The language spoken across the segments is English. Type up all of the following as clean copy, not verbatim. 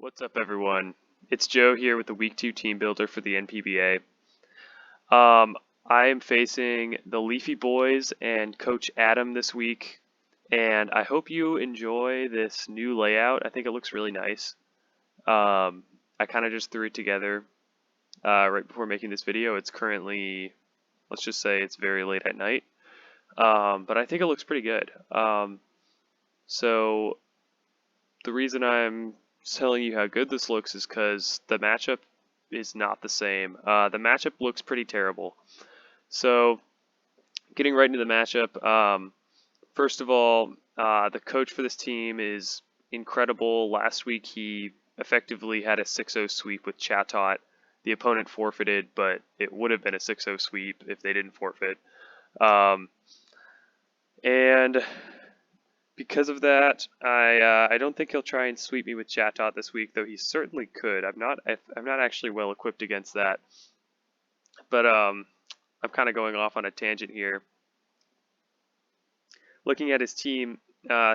What's up, everyone? It's Joe here with the Week 2 Team Builder for the NPBA. I am facing the Leafy boys and Coach Adam this week, and I hope you enjoy this new layout. I think it looks really nice. I kind of just threw it together right before making this video. It's currently, let's just say it's very late at night, but I think it looks pretty good. So the reason I'm telling you how good this looks is because the matchup is not the same. The matchup looks pretty terrible. So, getting right into the matchup, first of all, the coach for this team is incredible. Last week he effectively had a 6-0 sweep with Chatot. The opponent forfeited, but it would have been a 6-0 sweep if they didn't forfeit. And because of that, I don't think he'll try and sweep me with Chatot this week, though he certainly could. I'm not actually well equipped against that. But I'm kind of going off on a tangent here. Looking at his team,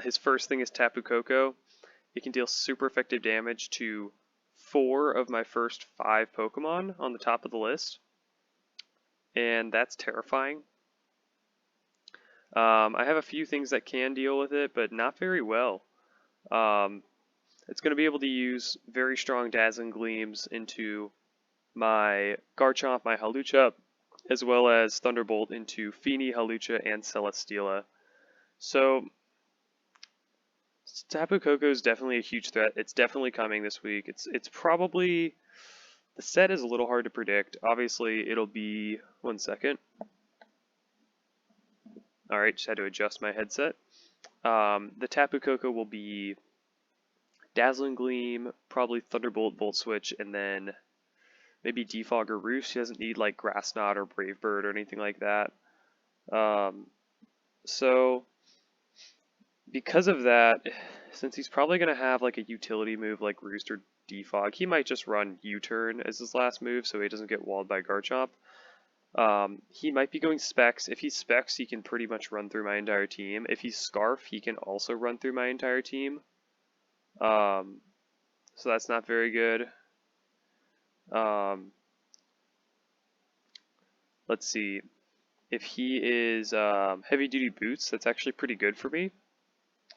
his first thing is Tapu Koko. It can deal super effective damage to 4 of my first 5 Pokemon on the top of the list, and that's terrifying. I have a few things that can deal with it, but not very well. It's going to be able to use very strong Dazzling Gleams into my Garchomp, my Hawlucha, as well as Thunderbolt into Feeny, Hawlucha, and Celesteela. So Tapu Koko is definitely a huge threat. It's definitely coming this week. It's probably, the set is a little hard to predict. Obviously, it'll be, 1 second. Alright, just had to adjust my headset. The Tapu Koko will be Dazzling Gleam, probably Thunderbolt, Volt Switch, and then maybe Defog or Roost. He doesn't need like Grass Knot or Brave Bird or anything like that. So because of that, since he's probably going to have like a utility move like Roost or Defog, he might just run U-turn as his last move so he doesn't get walled by Garchomp. He might be going Specs. If he's Specs, he can pretty much run through my entire team. If he's Scarf, he can also run through my entire team. So that's not very good. Let's see. If he is Heavy Duty Boots, that's actually pretty good for me.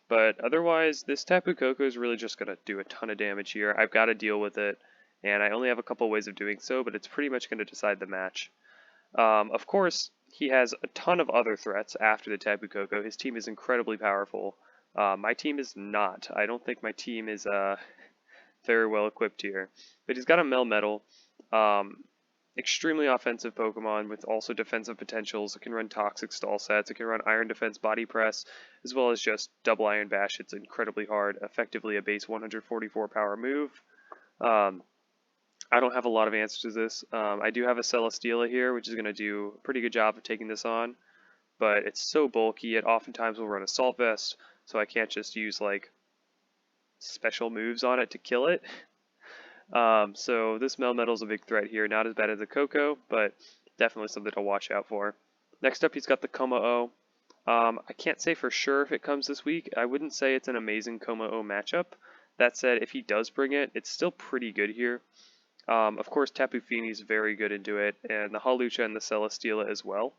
But otherwise, this Tapu Koko is really just going to do a ton of damage here. I've got to deal with it, and I only have a couple ways of doing so, but it's pretty much going to decide the match. Of course, he has a ton of other threats after the Tapu Koko. His team is incredibly powerful. My team is not. I don't think my team is very well equipped here. But he's got a Melmetal, extremely offensive Pokemon with also defensive potentials. It can run Toxic Stall sets, it can run Iron Defense Body Press, as well as just Double Iron Bash. It's incredibly hard, effectively a base 144 power move. I don't have a lot of answers to this. I do have a Celesteela here, which is going to do a pretty good job of taking this on, but it's so bulky, it oftentimes will run Assault Vest, so I can't just use like special moves on it to kill it. So this Melmetal is a big threat here. Not as bad as the Koko, but definitely something to watch out for. Next up, he's got the Kommo-o. I can't say for sure if it comes this week. I wouldn't say it's an amazing Kommo-o matchup. That said, if he does bring it, it's still pretty good here. Of course, Tapu Fini is very good into it, and the Hawlucha and the Celesteela as well.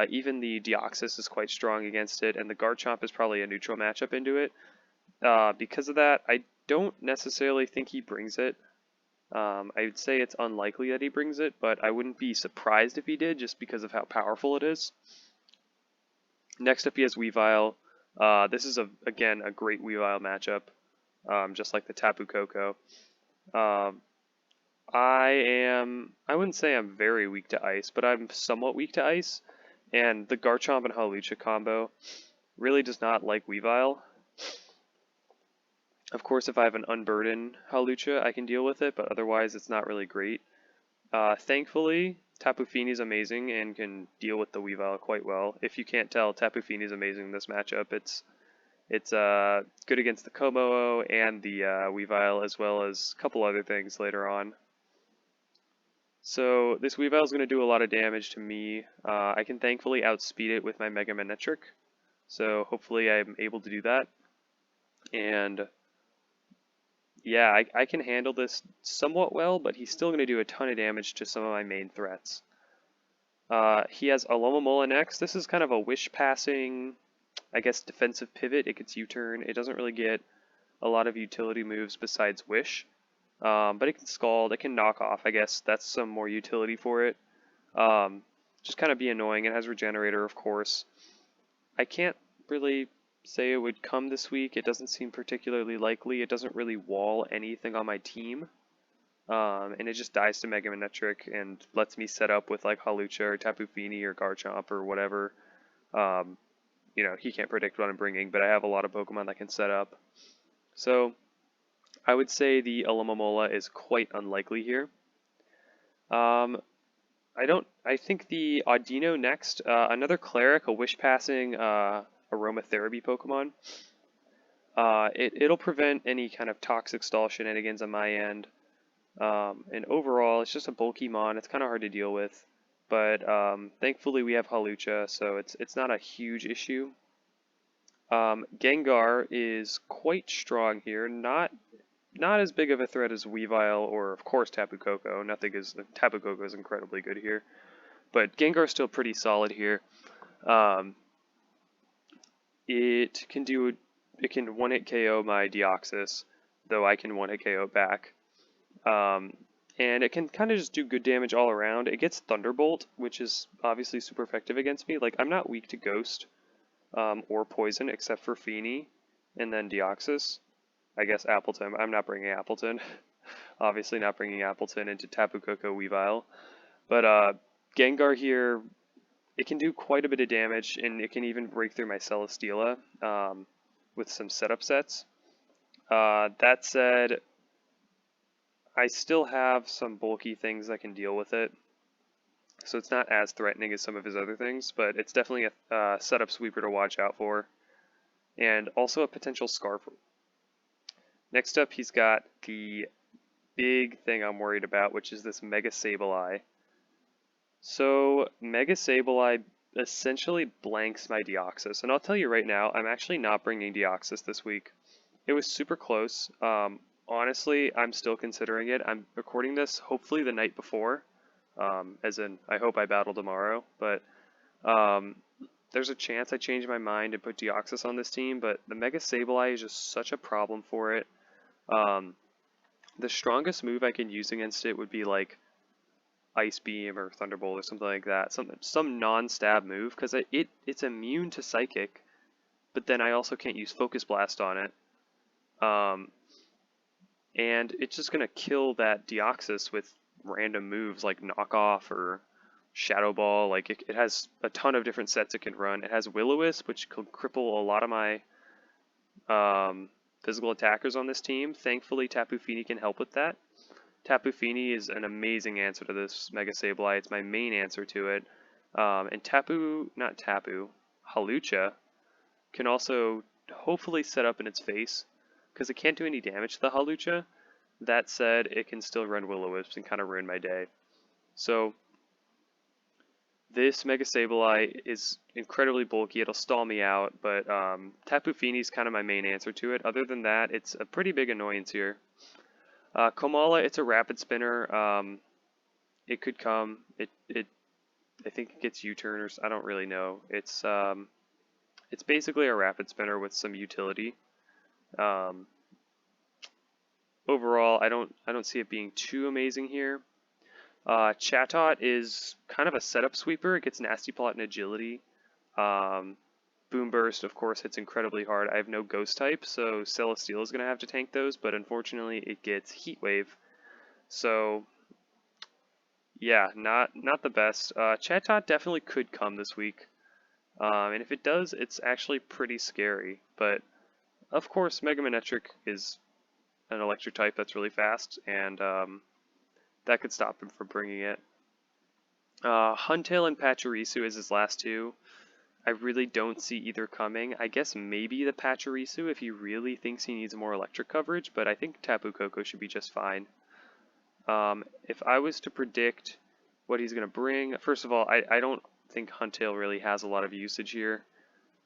Even the Deoxys is quite strong against it, and the Garchomp is probably a neutral matchup into it. Because of that, I don't necessarily think he brings it. I would say it's unlikely that he brings it, but I wouldn't be surprised if he did just because of how powerful it is. Next up, he has Weavile. This is, again, a great Weavile matchup, just like the Tapu Koko. I wouldn't say I'm very weak to Ice, but I'm somewhat weak to Ice, and the Garchomp and Hawlucha combo really does not like Weavile. Of course, if I have an Unburden Hawlucha, I can deal with it, but otherwise it's not really great. Thankfully, Tapu Fini is amazing and can deal with the Weavile quite well. If you can't tell, Tapu Fini is amazing in this matchup. It's good against the Kommo-o and the Weavile, as well as a couple other things later on. So this Weavile is going to do a lot of damage to me. I can thankfully outspeed it with my Mega Manectric, so hopefully I'm able to do that. And Yeah, I can handle this somewhat well, but he's still going to do a ton of damage to some of my main threats. He has Alomomola next. This is kind of a wish passing, I guess, defensive pivot. It gets U-turn. It doesn't really get a lot of utility moves besides wish. But it can scald, it can knock off, I guess that's some more utility for it. Just kind of be annoying. It has regenerator, of course. I can't really say it would come this week. It doesn't seem particularly likely. It doesn't really wall anything on my team. And it just dies to Mega Manectric and lets me set up with like Hawlucha or Tapu Fini or Garchomp or whatever. Um, he can't predict what I'm bringing, but I have a lot of Pokemon that can set up. So I would say the Alomomola is quite unlikely here. I think the Audino next, another Cleric, a Wish Passing Aromatherapy Pokemon. It'll prevent any kind of Toxic Stall shenanigans on my end. And overall, it's just a bulky mon. It's kind of hard to deal with. But thankfully we have Hawlucha, so it's not a huge issue. Gengar is quite strong here. Not as big of a threat as Weavile or, of course, Tapu Koko. Tapu Koko is incredibly good here. But Gengar's still pretty solid here. It can one-hit KO my Deoxys, though I can one-hit KO back. And it can kind of just do good damage all around. It gets Thunderbolt, which is obviously super effective against me. Like, I'm not weak to Ghost or Poison, except for Fini, and then Deoxys. I guess Appleton. I'm not bringing Appleton. Obviously not bringing Appleton into Tapu Koko Weavile. But Gengar here, it can do quite a bit of damage, and it can even break through my Celesteela with some setup sets. That said, I still have some bulky things that can deal with it. So it's not as threatening as some of his other things, but it's definitely a setup sweeper to watch out for. And also a potential Scarf. Next up, he's got the big thing I'm worried about, which is this Mega Sableye. So Mega Sableye essentially blanks my Deoxys, and I'll tell you right now, I'm actually not bringing Deoxys this week. It was super close. Honestly, I'm still considering it. I'm recording this hopefully the night before, as in I hope I battle tomorrow, but there's a chance I change my mind and put Deoxys on this team, but the Mega Sableye is just such a problem for it. The strongest move I can use against it would be like Ice Beam or Thunderbolt or something like that, some non-stab move, because it's immune to Psychic, but then I also can't use Focus Blast on it. And it's just going to kill that Deoxys with random moves like Knock Off or Shadow Ball. Like it has a ton of different sets it can run. It has Will-O-Wisp, which can cripple a lot of my physical attackers on this team. Thankfully, Tapu Fini can help with that. Tapu Fini is an amazing answer to this Mega Sableye. It's my main answer to it. And Hawlucha can also hopefully set up in its face, because it can't do any damage to the Hawlucha. That said, it can still run Will-O-Wisp and kind of ruin my day. So this Mega Sableye is incredibly bulky. It'll stall me out, but Tapu Fini is kind of my main answer to it. Other than that, it's a pretty big annoyance here. Komala, it's a rapid spinner. It could come. I think it gets U-turn, or I don't really know. It's basically a rapid spinner with some utility. Overall, I don't see it being too amazing here. Chatot is kind of a setup sweeper. It gets Nasty Plot and Agility. Boom Burst, of course, hits incredibly hard. I have no Ghost type, so Celesteela is going to have to tank those, but unfortunately it gets Heat Wave. So, yeah, not the best. Chatot definitely could come this week. And if it does, it's actually pretty scary. But, of course, Mega Manectric is an electric type that's really fast, and that could stop him from bringing it. Huntail and Pachirisu is his last two. I really don't see either coming. I guess maybe the Pachirisu if he really thinks he needs more electric coverage, but I think Tapu Koko should be just fine. If I was to predict what he's going to bring, first of all, I don't think Huntail really has a lot of usage here.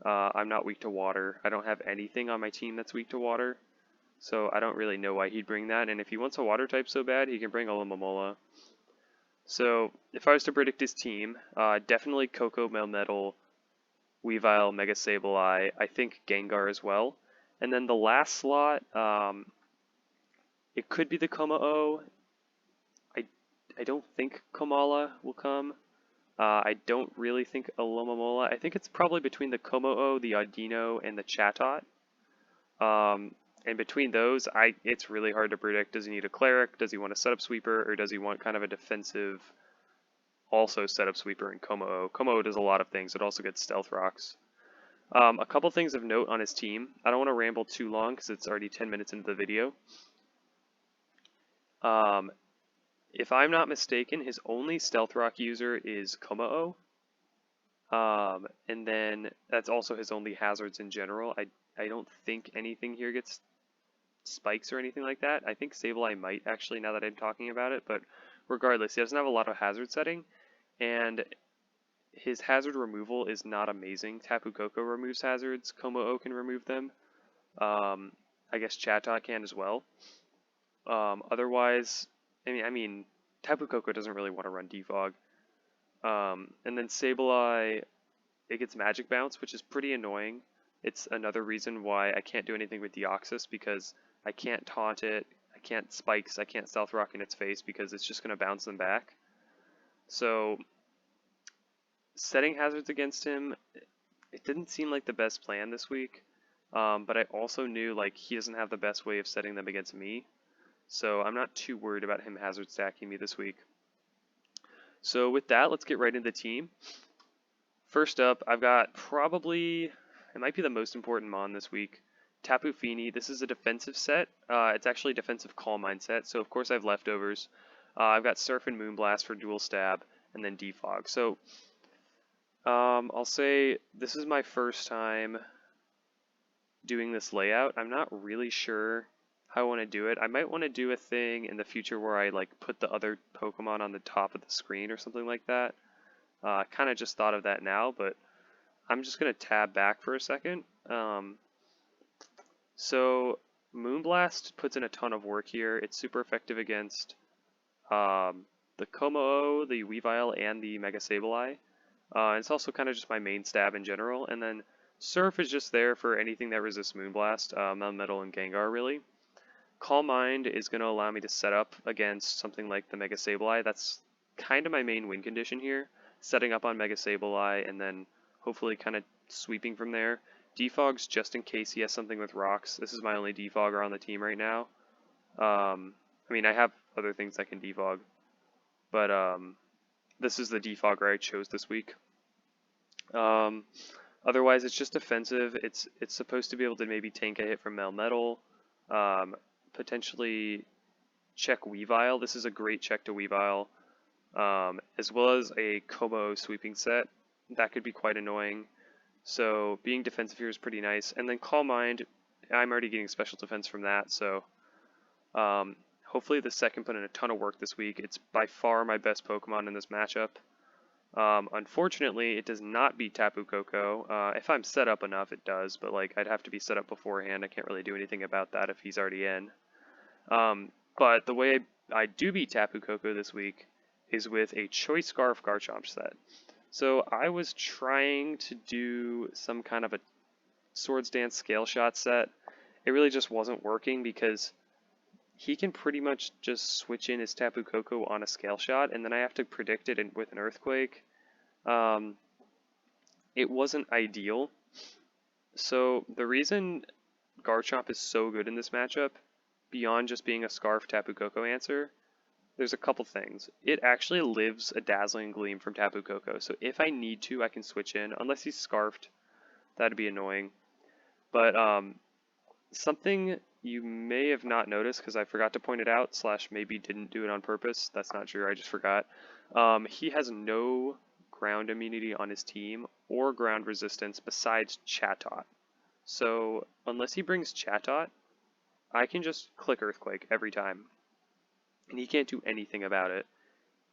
I'm not weak to water. I don't have anything on my team that's weak to water. So I don't really know why he'd bring that, and if he wants a water type so bad, he can bring Alomomola. So if I was to predict his team, definitely Koko, Melmetal, Weavile, Mega Sableye, I think Gengar as well. And then the last slot, it could be the Kommo-o. I don't think Komala will come. I don't really think Alomomola. I think it's probably between the Kommo-o, the Audino, and the Chatot. And between those, it's really hard to predict. Does he need a Cleric? Does he want a setup sweeper? Or does he want kind of a defensive, also setup sweeper in Kommo-o? Kommo-o does a lot of things. It also gets Stealth Rocks. A couple things of note on his team. I don't want to ramble too long because it's already 10 minutes into the video. If I'm not mistaken, his only Stealth Rock user is Kommo-o. And then that's also his only hazards in general. I don't think anything here gets spikes or anything like that. I think Sableye might actually, now that I'm talking about it, but regardless, he doesn't have a lot of hazard setting, and his hazard removal is not amazing. Tapu Koko removes hazards, Kommo-o can remove them. I guess Chatot can as well. Otherwise, I mean, Tapu Koko doesn't really want to run Defog. And then Sableye, it gets Magic Bounce, which is pretty annoying. It's another reason why I can't do anything with Deoxys, because I can't taunt it, I can't spikes, I can't Stealth Rock in its face because it's just going to bounce them back. So setting hazards against him, it didn't seem like the best plan this week, but I also knew like he doesn't have the best way of setting them against me, so I'm not too worried about him hazard stacking me this week. So with that, let's get right into the team. First up, I've got probably, it might be the most important Mon this week, Tapu Fini. This is a defensive set. It's actually a defensive Calm Mind set, so of course I have leftovers. I've got Surf and Moonblast for dual stab, and then Defog. So I'll say this is my first time doing this layout. I'm not really sure how I want to do it. I might want to do a thing in the future where I like put the other Pokemon on the top of the screen or something like that. I kind of just thought of that now, but I'm just going to tab back for a second. So Moonblast puts in a ton of work here. It's super effective against the Kommo-o, the Weavile, and the Mega Sableye. It's also kind of just my main stab in general. And then Surf is just there for anything that resists Moonblast, Melmetal and Gengar really. Calm Mind is going to allow me to set up against something like the Mega Sableye. That's kind of my main win condition here. Setting up on Mega Sableye and then hopefully kind of sweeping from there. Defog's just in case he has something with rocks. This is my only defogger on the team right now. I mean, I have other things that can defog, but this is the defogger I chose this week. Otherwise, it's just defensive. It's supposed to be able to maybe tank a hit from Melmetal, potentially check Weavile. This is a great check to Weavile, as well as a Kommo sweeping set. That could be quite annoying. So being defensive here is pretty nice. And then Calm Mind, I'm already getting special defense from that, so hopefully the set can put in a ton of work this week. It's by far my best Pokemon in this matchup. Unfortunately, it does not beat Tapu Koko. If I'm set up enough, it does, but like I'd have to be set up beforehand. I can't really do anything about that if he's already in. But the way I do beat Tapu Koko this week is with a Choice Scarf Garchomp set. So I was trying to do some kind of a Swords Dance Scale Shot set. It really just wasn't working because he can pretty much just switch in his Tapu Koko on a Scale Shot, and then I have to predict it with an Earthquake. It wasn't ideal. So the reason Garchomp is so good in this matchup, beyond just being a Scarf Tapu Koko answer, there's a couple things. It actually lives a Dazzling Gleam from Tapu Koko, so if I need to, I can switch in. Unless he's Scarfed, that'd be annoying. But something you may have not noticed, because I forgot to point it out, / maybe didn't do it on purpose, that's not true, I just forgot. He has no ground immunity on his team, or ground resistance besides Chatot. So unless he brings Chatot, I can just click Earthquake every time. And he can't do anything about it.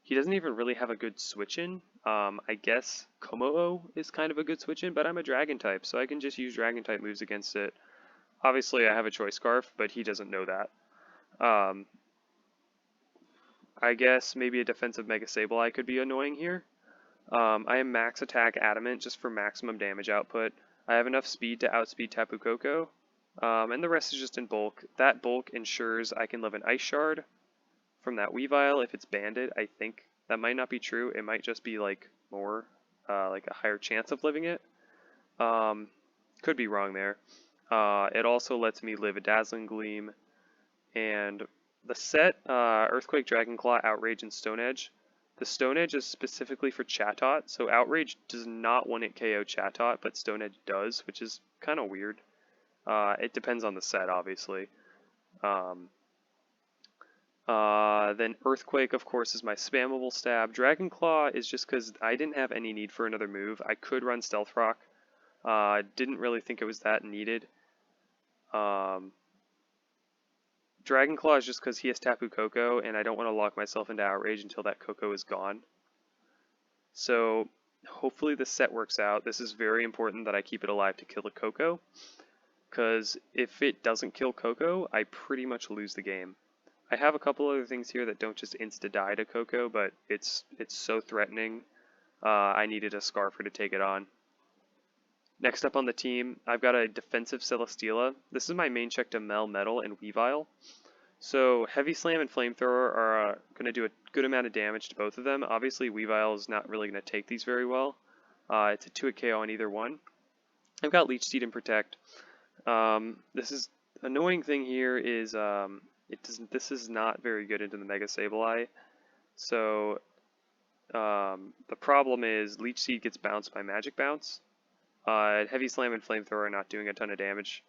He doesn't even really have a good switch-in. I guess Kommo-o is kind of a good switch-in, but I'm a Dragon type, so I can just use Dragon type moves against it. Obviously, I have a choice scarf, but he doesn't know that. Um, I guess maybe a defensive Mega Sableye could be annoying here. I am max attack adamant just for maximum damage output. I have enough speed to outspeed Tapu Koko, and the rest is just in bulk. That bulk ensures I can live an Ice Shard from that Weavile if it's banded. I think that might not be true. It might just be like more, like a higher chance of living it. Could be wrong there. It also lets me live a Dazzling Gleam, and the set Earthquake, Dragonclaw, Outrage, and Stone Edge. The Stone Edge is specifically for Chatot, so Outrage does not one-hit KO Chatot, but Stone Edge does, which is kind of weird. It depends on the set, obviously. Then Earthquake, of course, is my spammable stab. Dragonclaw is just because I didn't have any need for another move. I could run Stealth Rock. Didn't really think it was that needed. Dragonclaw is just because he has Tapu Koko, and I don't want to lock myself into Outrage until that Koko is gone. So hopefully this set works out. This is very important that I keep it alive to kill a Koko, because if it doesn't kill Koko, I pretty much lose the game. I have a couple other things here that don't just insta-die to Koko, but it's so threatening. I needed a Scarfer to take it on. Next up on the team, I've got a defensive Celesteela. This is my main check to Melmetal and Weavile. So Heavy Slam and Flamethrower are going to do a good amount of damage to both of them. Obviously, Weavile is not really going to take these very well. It's a 2-hit KO on either one. I've got Leech Seed and Protect. This is annoying thing here is this is not very good into the Mega Sableye. So the problem is Leech Seed gets bounced by Magic Bounce. Heavy Slam and Flamethrower are not doing a ton of damage.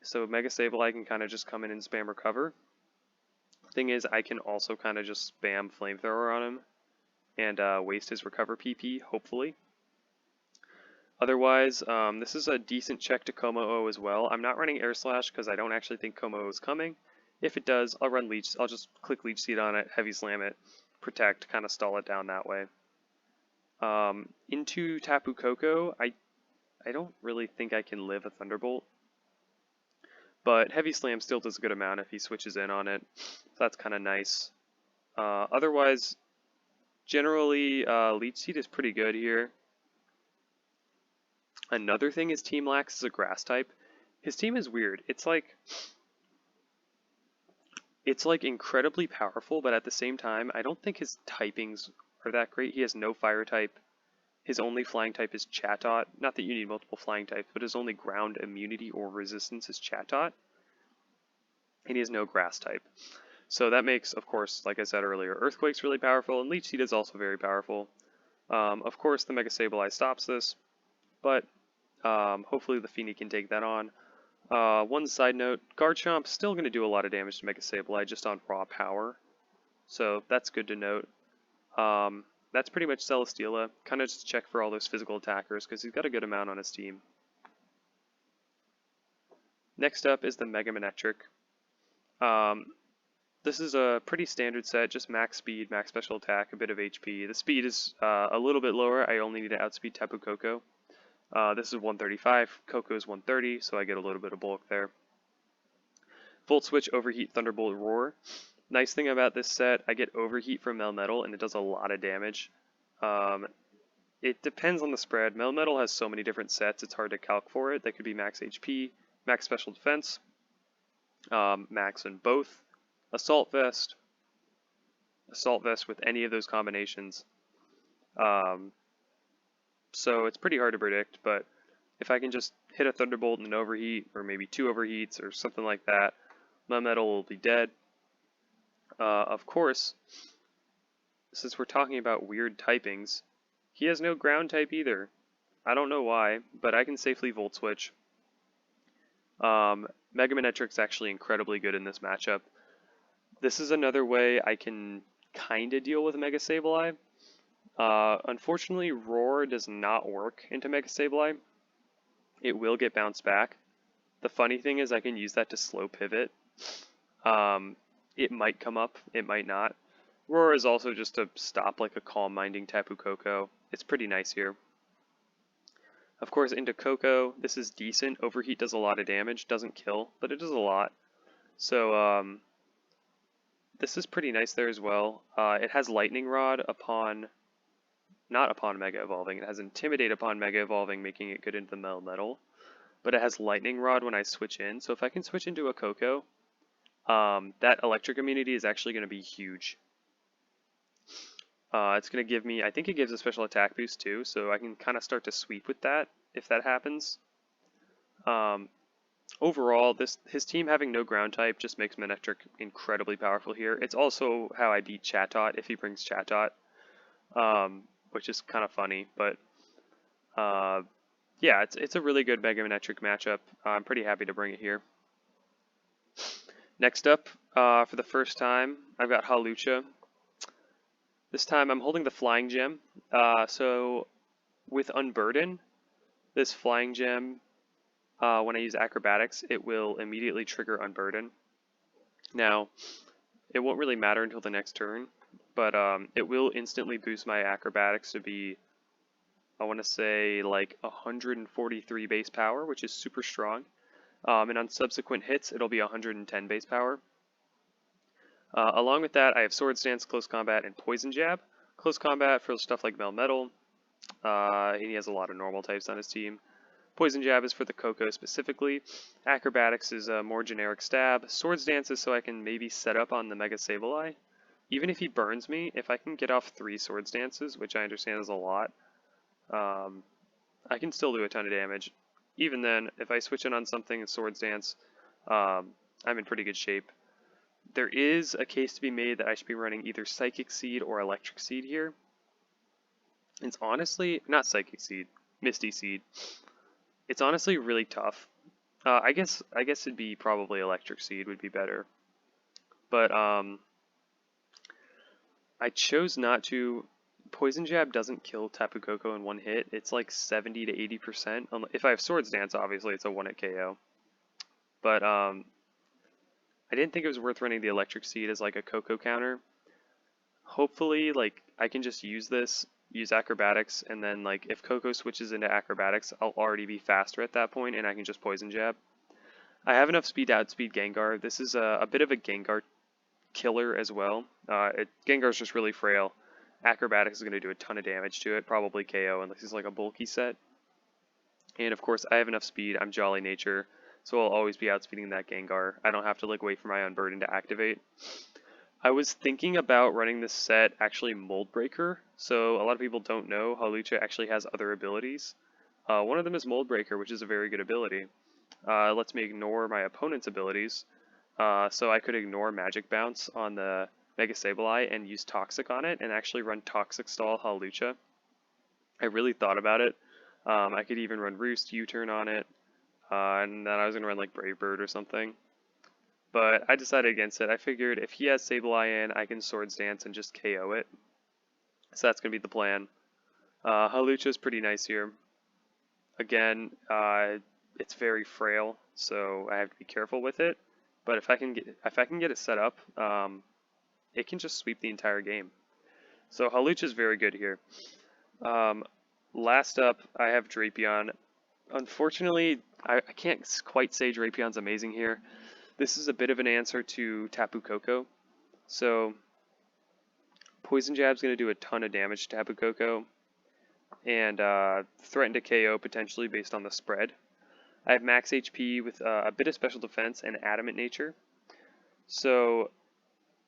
So Mega Sableye can kind of just come in and spam Recover. Thing is, I can also kind of just spam Flamethrower on him and waste his Recover PP, hopefully. Otherwise, this is a decent check to Como-O as well. I'm not running Air Slash because I don't actually think Como-O is coming. If it does, I'll run Leech. I'll just click Leech Seed on it, Heavy Slam it, Protect, kind of stall it down that way. Into Tapu Koko, I don't really think I can live a Thunderbolt, but Heavy Slam still does a good amount if he switches in on it. That's kind of nice. Otherwise, generally, Leech Seed is pretty good here. Another thing is Team Lax is a Grass type. His team is weird. It's like incredibly powerful, but at the same time, I don't think his typings are that great. He has no Fire type. His only flying type is Chatot. Not that you need multiple flying types, but his only ground immunity or resistance is Chatot. And he has no grass type. So that makes, of course, like I said earlier, Earthquake's really powerful, and Leech Seed is also very powerful. Of course, the Mega Sableye stops this, but hopefully the Feeny can take that on. One side note, Garchomp's still going to do a lot of damage to Mega Sableye just on raw power. So that's good to note. That's pretty much Celesteela. Kind of just check for all those physical attackers because he's got a good amount on his team. Next up is the Mega Manectric. This is a pretty standard set, just max speed, max special attack, a bit of HP. The speed is a little bit lower. I only need to outspeed Tapu Koko. This is 135, Koko is 130, so I get a little bit of bulk there. Volt Switch, Overheat, Thunderbolt, Roar. Nice thing about this set, I get Overheat from Melmetal, and it does a lot of damage. It depends on the spread. Melmetal has so many different sets, it's hard to calc for it. That could be max HP, max special defense, max in both, Assault Vest with any of those combinations. So it's pretty hard to predict, but if I can just hit a Thunderbolt and an Overheat, or maybe 2 Overheats, or something like that, Melmetal will be dead. Of course, since we're talking about weird typings, he has no ground type either. I don't know why, but I can safely Volt Switch. Mega Manectric's actually incredibly good in this matchup. This is another way I can kinda deal with Mega Sableye. Unfortunately, Roar does not work into Mega Sableye. It will get bounced back. The funny thing is I can use that to slow pivot. It might come up, it might not. Roar is also just to stop like a calm minding Tapu Koko. It's pretty nice here. Of course, into Coco, this is decent. Overheat does a lot of damage, doesn't kill, but it does a lot. So this is pretty nice there as well. It has Lightning Rod upon, not upon Mega Evolving, it has Intimidate upon Mega Evolving, making it good into the Metal. But it has Lightning Rod when I switch in, so if I can switch into a Coco, that electric immunity is actually going to be huge. It's going to give me, I think it gives a special attack boost too, so I can kind of start to sweep with that if that happens. Overall, his team having no ground type just makes Manectric incredibly powerful here. It's also how I beat Chatot if he brings Chatot, which is kind of funny, but yeah, it's a really good Mega Manectric matchup. I'm pretty happy to bring it here. Next up, for the first time, I've got Hawlucha. This time I'm holding the Flying Gem. So with Unburden, this Flying Gem, when I use Acrobatics, it will immediately trigger Unburden. Now, it won't really matter until the next turn, but it will instantly boost my Acrobatics to be, I want to say, like 143 base power, which is super strong. And on subsequent hits, it'll be 110 base power. Along with that, I have Swords Dance, Close Combat, and Poison Jab. Close Combat for stuff like Melmetal. He has a lot of normal types on his team. Poison Jab is for the Coco specifically. Acrobatics is a more generic stab. Swords Dance is so I can maybe set up on the Mega Sableye. Even if he burns me, if I can get off 3 Swords Dances, which I understand is a lot, I can still do a ton of damage. Even then, if I switch in on something in Swords Dance, I'm in pretty good shape. There is a case to be made that I should be running either Psychic Seed or Electric Seed here. It's honestly, not Psychic Seed, Misty Seed. It's honestly really tough. I guess it'd be probably Electric Seed would be better. But I chose not to. Poison Jab doesn't kill Tapu Koko in one hit. It's like 70 to 80%. If I have Swords Dance, obviously it's a 1-hit KO. But I didn't think it was worth running the Electric Seed as like a Koko counter. Hopefully, like, I can just use this, use Acrobatics, and then like if Koko switches into Acrobatics, I'll already be faster at that point, and I can just Poison Jab. I have enough speed to outspeed Gengar. This is a bit of a Gengar killer as well. Gengar's just really frail. Acrobatics is going to do a ton of damage to it, probably KO unless he's like a bulky set. And of course, I have enough speed. I'm Jolly Nature, so I'll always be outspeeding that Gengar. I don't have to like wait for my Unburden to activate. I was thinking about running this set actually Mold Breaker. So a lot of people don't know Hawlucha actually has other abilities. One of them is Mold Breaker, which is a very good ability. It lets me ignore my opponent's abilities. So I could ignore Magic Bounce on the Mega Sableye and use Toxic on it and actually run Toxic Stall Hawlucha. I really thought about it. I could even run Roost U-Turn on it, and then I was going to run like Brave Bird or something. But I decided against it. I figured if he has Sableye in, I can Swords Dance and just KO it. So that's going to be the plan. Hawlucha is pretty nice here. Again, it's very frail, so I have to be careful with it. But if I can get it set up, it can just sweep the entire game. So Hawlucha is very good here. Last up, I have Drapion. Unfortunately, I can't quite say Drapion's amazing here. This is a bit of an answer to Tapu Koko. So Poison Jab's going to do a ton of damage to Tapu Koko and threaten to KO potentially based on the spread. I have max HP with a bit of special defense and adamant nature. So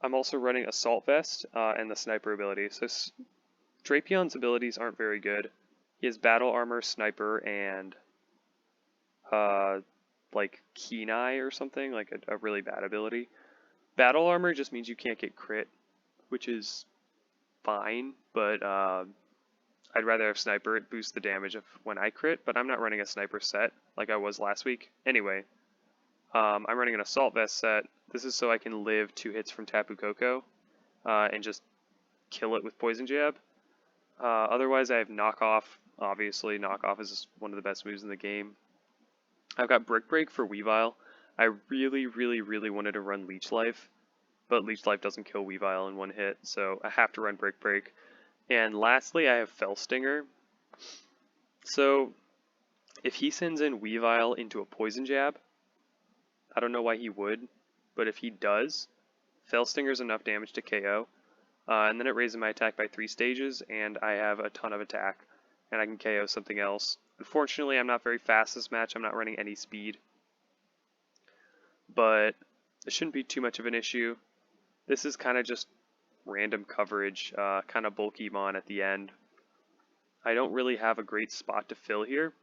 I'm also running Assault Vest and the Sniper ability. So Drapion's abilities aren't very good. He has Battle Armor, Sniper, and like Keen Eye or something, like a really bad ability. Battle Armor just means you can't get crit, which is fine, but I'd rather have Sniper. It boosts the damage of when I crit, but I'm not running a Sniper set like I was last week. Anyway, I'm running an Assault Vest set. This is so I can live 2 hits from Tapu Koko and just kill it with Poison Jab. Otherwise, I have Knockoff. Obviously, Knockoff is one of the best moves in the game. I've got Brick Break for Weavile. I really wanted to run Leech Life, but Leech Life doesn't kill Weavile in 1 hit, so I have to run Brick Break. And lastly, I have Fell Stinger. So If he sends in Weavile into a poison jab, I don't know why he would, but if he does, Fell Stinger's enough damage to KO, and then it raises my attack by 3 stages, and I have a ton of attack, and I can KO something else. Unfortunately, I'm not very fast this match, I'm not running any speed, but it shouldn't be too much of an issue. This is kind of just random coverage, kind of bulky mon at the end. I don't really have a great spot to fill here.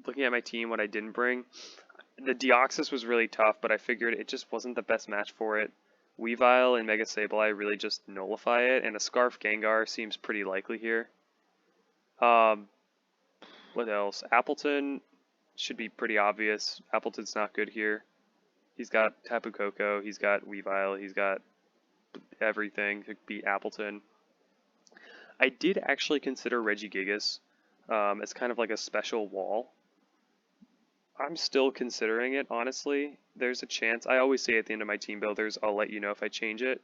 Looking at my team, what I didn't bring, the Deoxys was really tough, but I figured it just wasn't the best match for it. Weavile and Mega Sableye really just nullify it, and a Scarf Gengar seems pretty likely here. What else? Appleton should be pretty obvious. Appleton's not good here. He's got Tapu Koko, he's got Weavile, he's got everything to beat Appleton. I did actually consider Regigigas as kind of like a special wall. I'm still considering it, honestly. There's a chance. I always say at the end of my team builders, I'll let you know if I change it.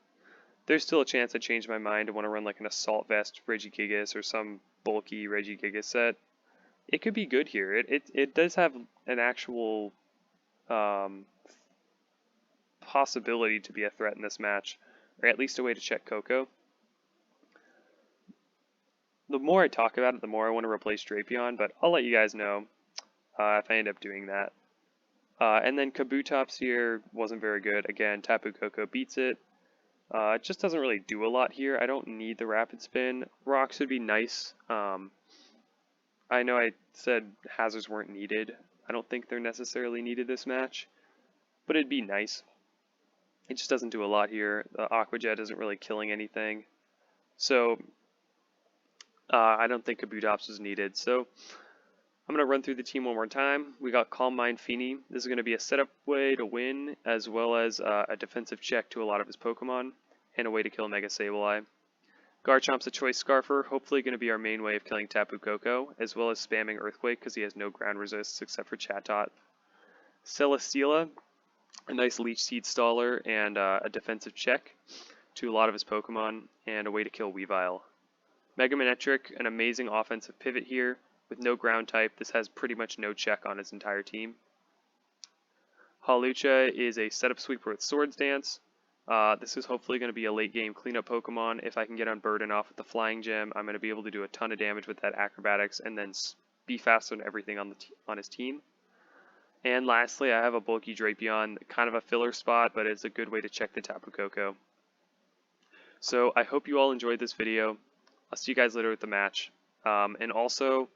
There's still a chance I change my mind and want to run like an Assault Vest Regigigas or some bulky Regigigas set. It could be good here. It does have an actual possibility to be a threat in this match, or at least a way to check Koko. The more I talk about it, the more I want to replace Drapion, but I'll let you guys know if I end up doing that. And then Kabutops here wasn't very good. Again, Tapu Koko beats it. It just doesn't really do a lot here. I don't need the Rapid Spin. Rocks would be nice. I know I said hazards weren't needed. I don't think they're necessarily needed this match, but it'd be nice. It just doesn't do a lot here. The Aqua Jet isn't really killing anything. So I don't think Kabutops is needed. So I'm going to run through the team one more time. We got Calm Mind Feeny. This is going to be a setup way to win, as well as a defensive check to a lot of his Pokemon, and a way to kill Mega Sableye. Garchomp's a Choice Scarfer, hopefully going to be our main way of killing Tapu Koko, as well as spamming Earthquake because he has no ground resists except for Chatot. Celesteela, a nice Leech Seed Staller and a defensive check to a lot of his Pokemon, and a way to kill Weavile. Mega Manectric, an amazing offensive pivot here. With no ground type, this has pretty much no check on his entire team. Hawlucha is a setup sweeper with Swords Dance. This is hopefully going to be a late game cleanup Pokemon. If I can get on Burden off with the Flying Gem, I'm going to be able to do a ton of damage with that Acrobatics and then be faster than everything on his team. And lastly, I have a bulky Drapion, kind of a filler spot, but it's a good way to check the Tapu Koko. So I hope you all enjoyed this video. I'll see you guys later with the match. And also,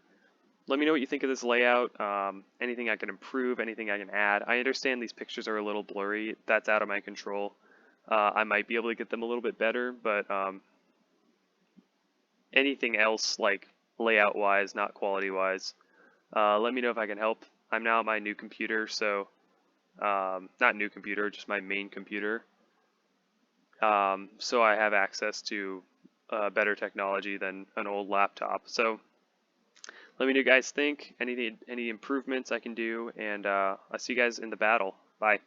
let me know what you think of this layout, anything I can improve, anything I can add. I understand these pictures are a little blurry. That's out of my control. I might be able to get them a little bit better, but anything else, like layout-wise, not quality-wise, let me know if I can help. I'm now at my new computer, so not new computer, just my main computer. So I have access to better technology than an old laptop. So let me know what you guys think, any improvements I can do, and I'll see you guys in the battle. Bye.